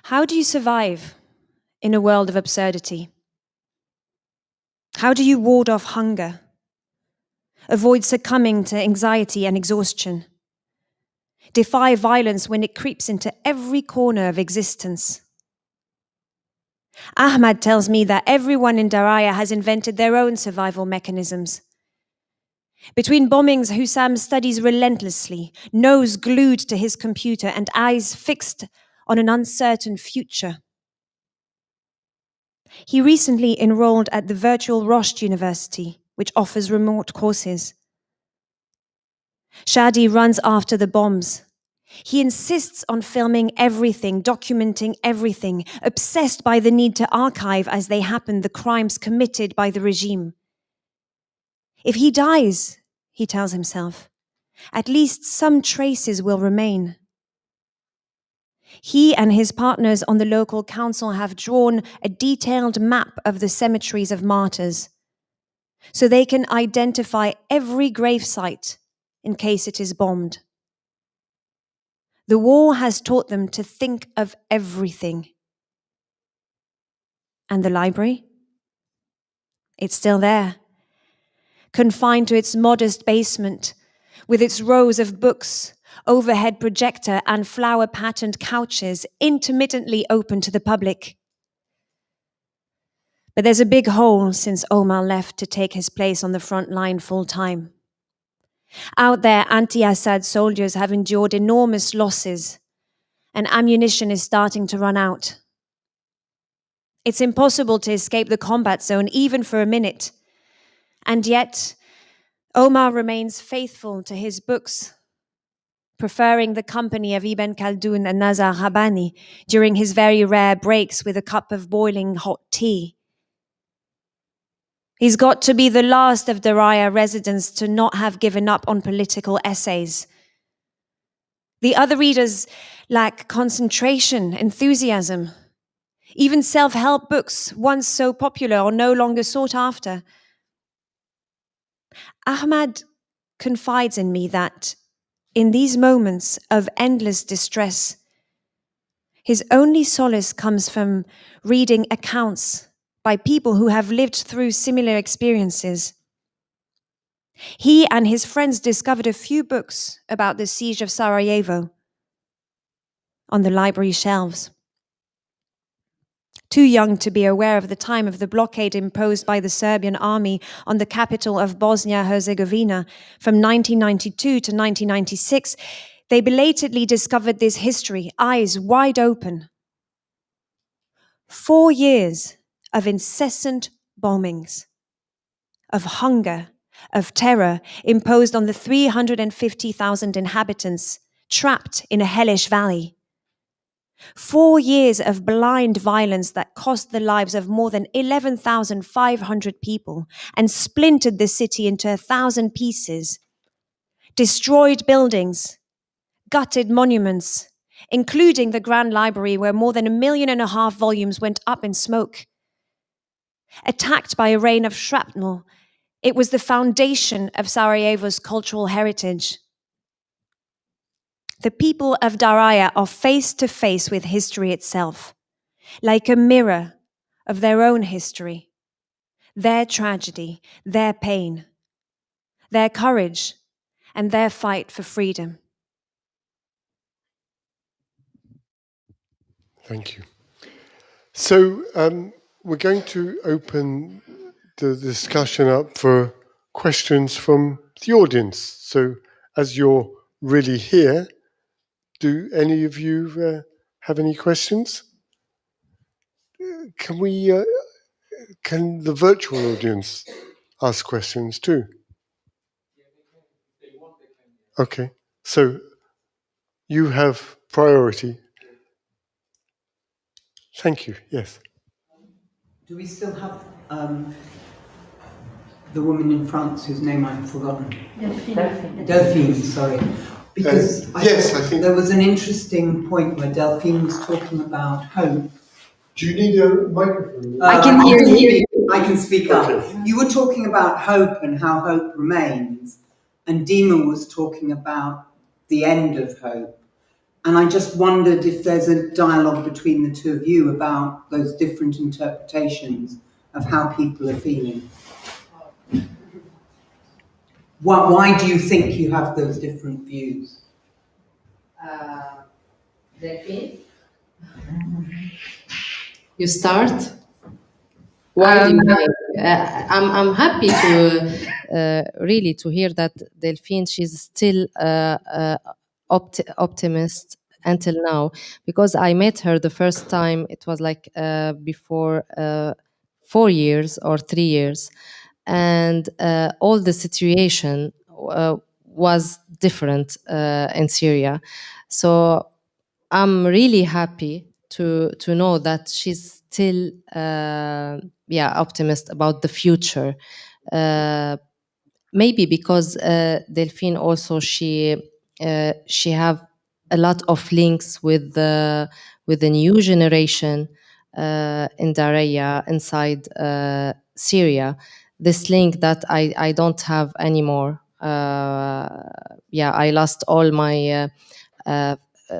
How do you survive in a world of absurdity? How do you ward off hunger? Avoid succumbing to anxiety and exhaustion? Defy violence when it creeps into every corner of existence? Ahmad tells me that everyone in Daraya has invented their own survival mechanisms. Between bombings, Hussam studies relentlessly, nose glued to his computer and eyes fixed on an uncertain future. He recently enrolled at the virtual Rosh University, which offers remote courses. Shadi runs after the bombs. He insists on filming everything, documenting everything, obsessed by the need to archive as they happen the crimes committed by the regime. If he dies, he tells himself, at least some traces will remain. He and his partners on the local council have drawn a detailed map of the cemeteries of martyrs, so they can identify every gravesite in case it is bombed. The war has taught them to think of everything. And the library? It's still there, confined to its modest basement, with its rows of books, overhead projector and flower-patterned couches intermittently open to the public. But there's a big hole since Omar left to take his place on the front line full-time. Out there, anti-Assad soldiers have endured enormous losses, and ammunition is starting to run out. It's impossible to escape the combat zone even for a minute. And yet, Omar remains faithful to his books, preferring the company of Ibn Khaldun and Nazar Rabbani during his very rare breaks with a cup of boiling hot tea. He's got to be the last of Daraya residents to not have given up on political essays. The other readers lack concentration, enthusiasm. Even self-help books, once so popular, are no longer sought after. Ahmad confides in me that in these moments of endless distress, his only solace comes from reading accounts by people who have lived through similar experiences. He and his friends discovered a few books about the siege of Sarajevo on the library shelves. Too young to be aware of the time of the blockade imposed by the Serbian army on the capital of Bosnia-Herzegovina from 1992 to 1996, they belatedly discovered this history, eyes wide open. 4 years of incessant bombings, of hunger, of terror imposed on the 350,000 inhabitants trapped in a hellish valley. 4 years of blind violence that cost the lives of more than 11,500 people and splintered the city into 1,000 pieces, destroyed buildings, gutted monuments, including the Grand Library where more than 1.5 million volumes went up in smoke. Attacked by a rain of shrapnel, it was the foundation of Sarajevo's cultural heritage. The people of Daraya are face to face with history itself, like a mirror of their own history, their tragedy, their pain, their courage, and their fight for freedom. Thank you. So we're going to open the discussion up for questions from the audience. So as you're really here, do any of you have any questions? Can the virtual audience ask questions too? Okay, so you have priority. Thank you, yes. Do we still have the woman in France whose name I've forgotten? Delphine, sorry. Because yes, I think there was an interesting point where Delphine was talking about hope. Do you need a microphone? I can hear you. I can speak up. You were talking about hope and how hope remains, and Dima was talking about the end of hope. And I just wondered if there's a dialogue between the two of you about those different interpretations of how people are feeling. Why do you think you have those different views? Delphine? You start? Why do you think? I'm happy to really to hear that Delphine, she's still optimist until now, because I met her the first time, it was like before 4 years or 3 years, and all the situation was different in Syria. So I'm really happy to know that she's still optimist about the future. Maybe because Delphine also she have a lot of links with the new generation in Daraya inside Syria. This link that I don't have anymore. I lost all my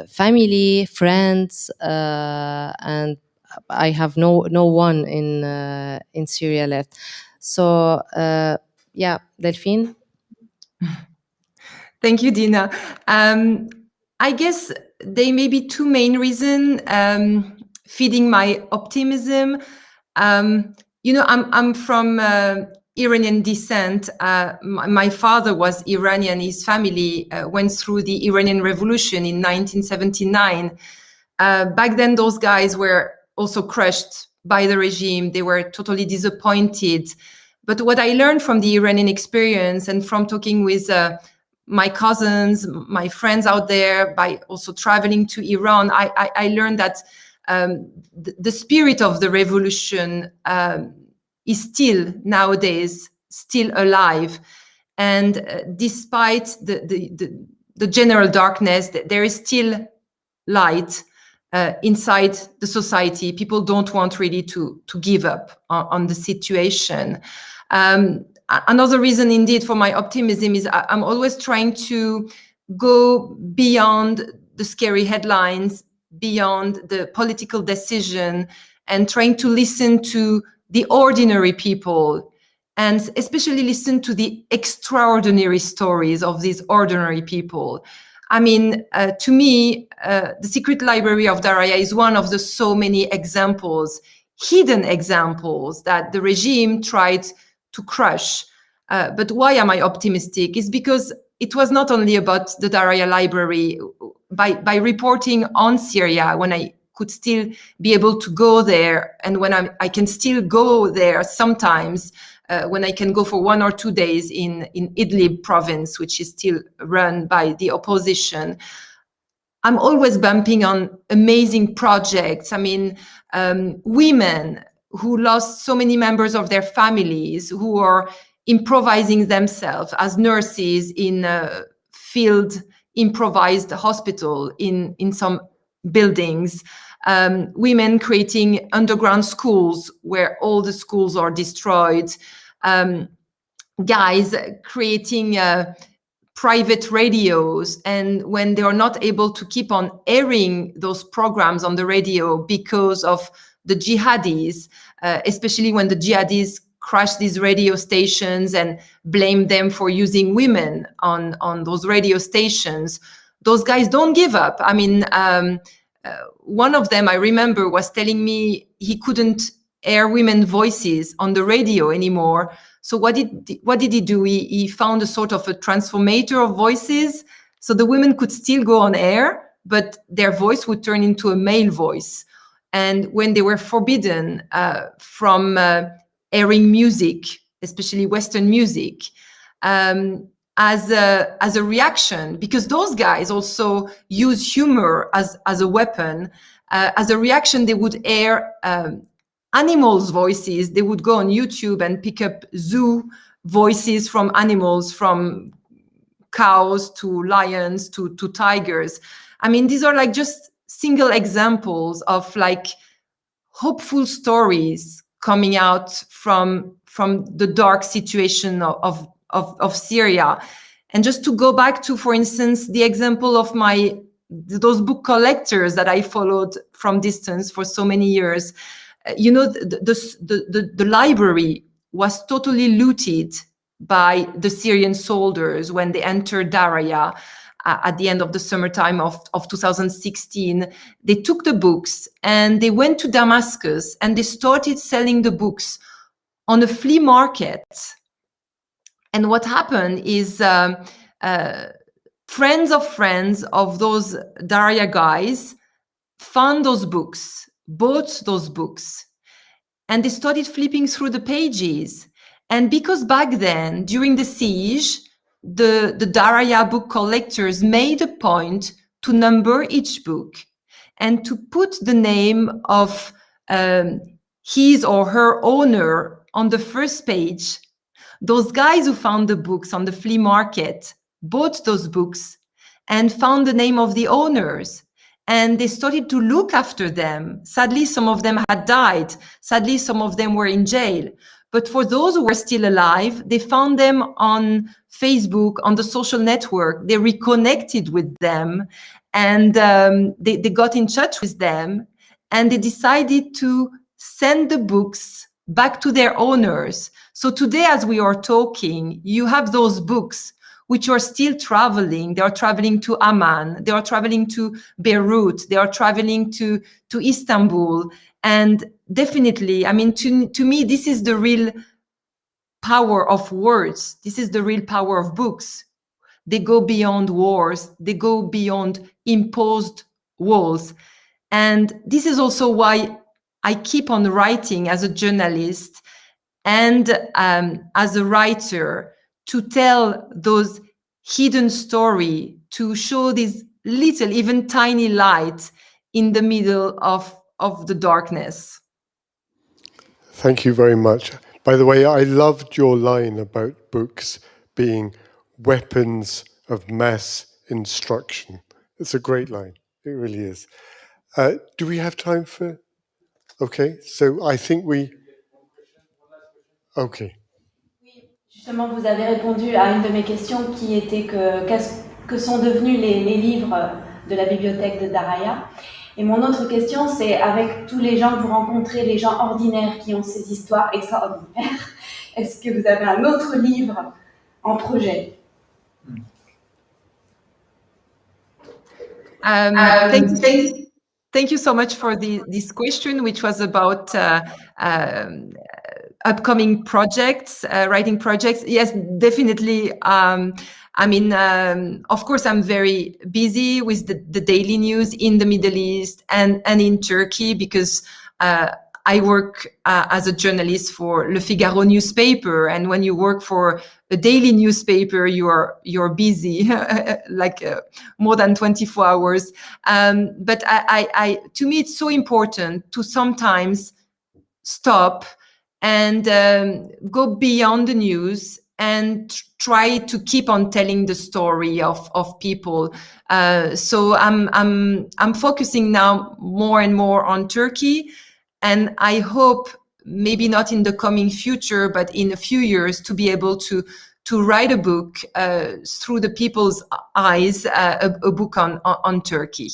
family, friends, and I have no one in Syria left. So Delphine. Thank you, Dina. I guess there may be two main reasons feeding my optimism. I'm from Iranian descent. My father was Iranian. His family went through the Iranian Revolution in 1979. Back then, those guys were also crushed by the regime. They were totally disappointed. But what I learned from the Iranian experience and from talking with my cousins, my friends out there, by also traveling to Iran, I learned that the spirit of the revolution is still nowadays still alive, and despite the general darkness, there is still light inside the society. People don't want really to give up on the situation. Another reason indeed for my optimism is I'm always trying to go beyond the scary headlines, beyond the political decision, and trying to listen to the ordinary people, and especially listen to the extraordinary stories of these ordinary people. I mean, to me, the Secret Library of Daraya is one of the so many examples, hidden examples, that the regime tried to crush. But why am I optimistic? Is because it was not only about the Daraya Library. By reporting on Syria, when I could still be able to go there, and when I can still go there sometimes, when I can go for 1 or 2 days in Idlib province, which is still run by the opposition, I'm always bumping on amazing projects. I mean, women who lost so many members of their families, who are improvising themselves as nurses in a field improvised hospital in some buildings. Women creating underground schools where all the schools are destroyed. Guys creating private radios, and when they are not able to keep on airing those programs on the radio because of the jihadis, especially when the jihadis crash these radio stations and blame them for using women on those radio stations, those guys don't give up. I mean, one of them I remember was telling me he couldn't air women's voices on the radio anymore. So what did he do? He found a sort of a transformator of voices, so the women could still go on air, but their voice would turn into a male voice. And when they were forbidden from airing music, especially Western music, as a reaction, because those guys also use humor as a weapon, as a reaction, they would air animals' voices. They would go on YouTube and pick up zoo voices from animals, from cows to lions to tigers. I mean, these are like just single examples of like hopeful stories coming out from the dark situation of Syria. And just to go back to, for instance, the example of those book collectors that I followed from distance for so many years. You know, the library was totally looted by the Syrian soldiers when they entered Daraya at the end of the summertime of 2016. They took the books and they went to Damascus and they started selling the books on a flea market. And what happened is friends of those Daraya guys found those books, bought those books, and they started flipping through the pages. And because back then, during the siege, the Daraya book collectors made a point to number each book and to put the name of his or her owner on the first page. Those guys who found the books on the flea market bought those books and found the name of the owners. And they started to look after them. Sadly, some of them had died. Sadly, some of them were in jail. But for those who were still alive, they found them on Facebook, on the social network. They reconnected with them, and they got in touch with them, and they decided to send the books back to their owners. So today, as we are talking, you have those books which are still traveling. They are traveling to Amman, they are traveling to Beirut, they are traveling to Istanbul. And definitely, I mean, to me, this is the real power of words. This is the real power of books. They go beyond wars, they go beyond imposed walls. And this is also why I keep on writing as a journalist and as a writer, to tell those hidden story, to show this little, even tiny light in the middle of the darkness. Thank you very much. By the way, I loved your line about books being weapons of mass instruction. It's a great line. It really is. Do we have time for... Okay, so I think we... Okay. Justement, vous avez répondu à une de mes questions qui était que sont devenus les livres de la bibliothèque de Daraya. Et mon autre question, c'est avec tous les gens que vous rencontrez, les gens ordinaires qui ont ces histoires extraordinaires, est-ce que vous avez un autre livre en projet? Thank you so much for this question, which was about upcoming projects, writing projects. Yes, definitely. I mean, of course, I'm very busy with the daily news in the Middle East and in Turkey, because I work as a journalist for Le Figaro newspaper, and when you work for a daily newspaper, you're busy, more than 24 hours. But to me, it's so important to sometimes stop and go beyond the news and try to keep on telling the story of people. So I'm focusing now more and more on Turkey, and I hope maybe not in the coming future, but in a few years to be able to write a book through the people's eyes, a book on Turkey.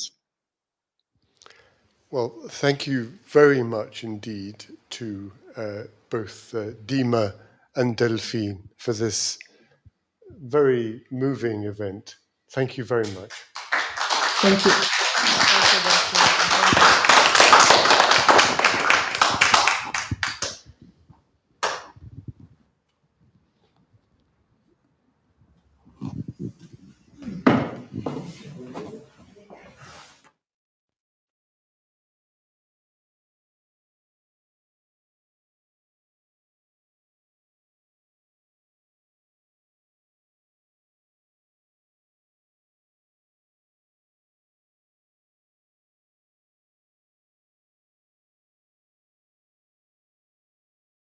Well, thank you very much indeed to both Dima and Delphine for this very moving event. Thank you very much. Thank you. Thank you, Delphine.